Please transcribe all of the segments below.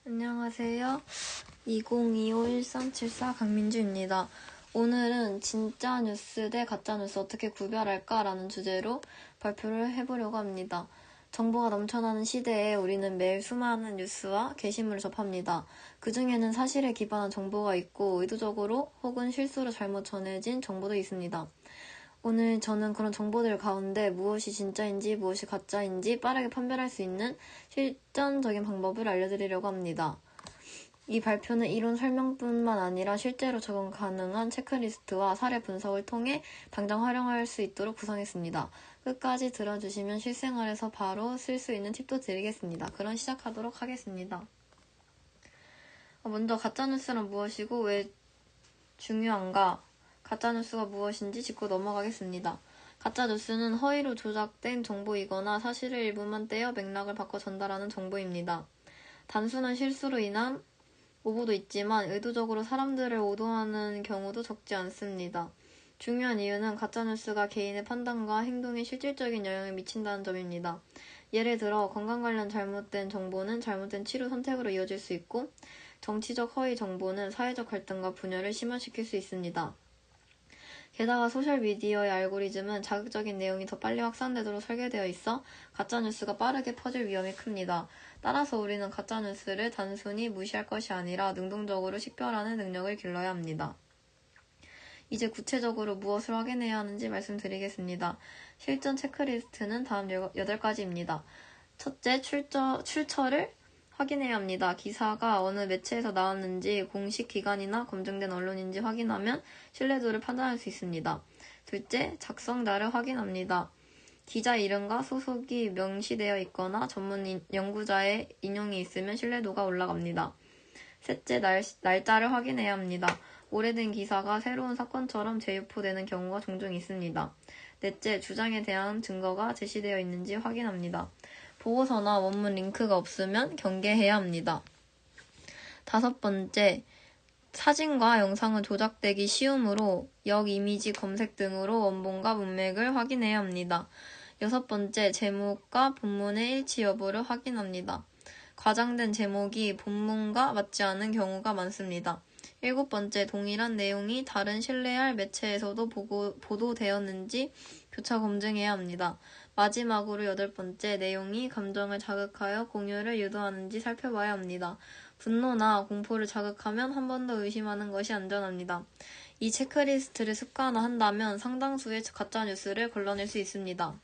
안녕하세요. 2025-1374 강민주입니다. 오늘은 진짜 뉴스 대 가짜 뉴스 어떻게 구별할까? 라는 주제로 발표를 해보려고 합니다. 정보가 넘쳐나는 시대에 우리는 매일 수많은 뉴스와 게시물을 접합니다. 그 중에는 사실에 기반한 정보가 있고 의도적으로 혹은 실수로 잘못 전해진 정보도 있습니다. 오늘 저는 그런 정보들 가운데 무엇이 진짜인지 무엇이 가짜인지 빠르게 판별할 수 있는 실전적인 방법을 알려드리려고 합니다. 이 발표는 이론 설명뿐만 아니라 실제로 적용 가능한 체크리스트와 사례 분석을 통해 당장 활용할 수 있도록 구성했습니다. 끝까지 들어주시면 실생활에서 바로 쓸 수 있는 팁도 드리겠습니다. 그럼 시작하도록 하겠습니다. 먼저 가짜뉴스란 무엇이고 왜 중요한가? 가짜뉴스가 무엇인지 짚고 넘어가겠습니다. 가짜뉴스는 허위로 조작된 정보이거나 사실의 일부만 떼어 맥락을 바꿔 전달하는 정보입니다. 단순한 실수로 인한 오보도 있지만 의도적으로 사람들을 오도하는 경우도 적지 않습니다. 중요한 이유는 가짜뉴스가 개인의 판단과 행동에 실질적인 영향을 미친다는 점입니다. 예를 들어 건강 관련 잘못된 정보는 잘못된 치료 선택으로 이어질 수 있고 정치적 허위 정보는 사회적 갈등과 분열을 심화시킬 수 있습니다. 게다가 소셜미디어의 알고리즘은 자극적인 내용이 더 빨리 확산되도록 설계되어 있어 가짜뉴스가 빠르게 퍼질 위험이 큽니다. 따라서 우리는 가짜뉴스를 단순히 무시할 것이 아니라 능동적으로 식별하는 능력을 길러야 합니다. 이제 구체적으로 무엇을 확인해야 하는지 말씀드리겠습니다. 실전 체크리스트는 다음 8가지입니다. 첫째, 출처를 확인해야 합니다. 기사가 어느 매체에서 나왔는지 공식 기관이나 검증된 언론인지 확인하면 신뢰도를 판단할 수 있습니다. 둘째, 작성자를 확인합니다. 기자 이름과 소속이 명시되어 있거나 전문 연구자의 인용이 있으면 신뢰도가 올라갑니다. 셋째, 날짜를 확인해야 합니다. 오래된 기사가 새로운 사건처럼 재유포되는 경우가 종종 있습니다. 넷째, 주장에 대한 증거가 제시되어 있는지 확인합니다. 보고서나 원문 링크가 없으면 경계해야 합니다. 5번째, 사진과 영상은 조작되기 쉬우므로 역이미지 검색 등으로 원본과 문맥을 확인해야 합니다. 6번째, 제목과 본문의 일치 여부를 확인합니다. 과장된 제목이 본문과 맞지 않은 경우가 많습니다. 7번째, 동일한 내용이 다른 신뢰할 매체에서도 보도되었는지 교차 검증해야 합니다. 마지막으로 8번째, 내용이 감정을 자극하여 공유를 유도하는지 살펴봐야 합니다. 분노나 공포를 자극하면 한 번 더 의심하는 것이 안전합니다. 이 체크리스트를 습관화한다면 상당수의 가짜뉴스를 걸러낼 수 있습니다.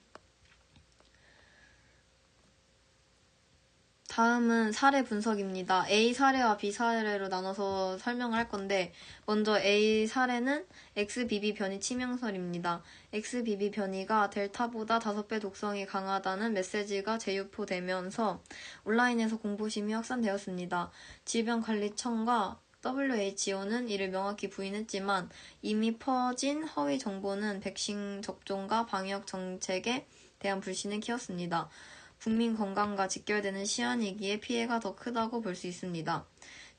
다음은 사례 분석입니다. A 사례와 B 사례로 나눠서 설명을 할 건데 먼저 A 사례는 XBB 변이 치명설입니다. XBB 변이가 델타보다 5배 독성이 강하다는 메시지가 재유포되면서 온라인에서 공포심이 확산되었습니다. 질병관리청과 WHO는 이를 명확히 부인했지만 이미 퍼진 허위 정보는 백신 접종과 방역 정책에 대한 불신을 키웠습니다. 국민 건강과 직결되는 시안이기에 피해가 더 크다고 볼 수 있습니다.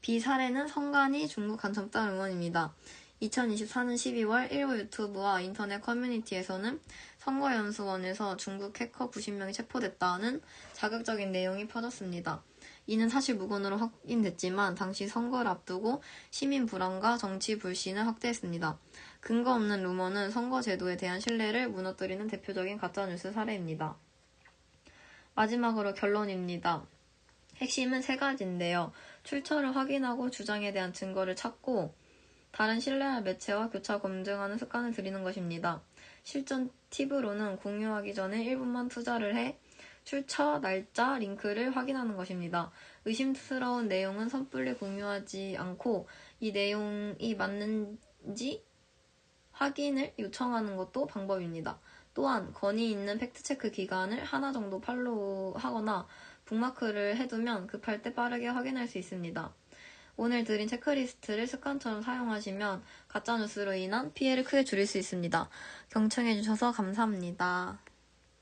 B 사례는 성간이 중국 간첩단 응원입니다. 2024년 12월 일부 유튜브와 인터넷 커뮤니티에서는 선거연수원에서 중국 해커 90명이 체포됐다는 자극적인 내용이 퍼졌습니다. 이는 사실 무근으로 확인됐지만 당시 선거를 앞두고 시민 불안과 정치 불신을 확대했습니다. 근거 없는 루머는 선거 제도에 대한 신뢰를 무너뜨리는 대표적인 가짜뉴스 사례입니다. 마지막으로 결론입니다. 핵심은 3가지인데요. 출처를 확인하고 주장에 대한 증거를 찾고 다른 신뢰할 매체와 교차 검증하는 습관을 들이는 것입니다. 실전 팁으로는 공유하기 전에 1분만 투자를 해 출처, 날짜, 링크를 확인하는 것입니다. 의심스러운 내용은 섣불리 공유하지 않고 이 내용이 맞는지 확인을 요청하는 것도 방법입니다. 또한 권위 있는 팩트체크 기관을 하나 정도 팔로우하거나 북마크를 해두면 급할 때 빠르게 확인할 수 있습니다. 오늘 드린 체크리스트를 습관처럼 사용하시면 가짜뉴스로 인한 피해를 크게 줄일 수 있습니다. 경청해주셔서 감사합니다.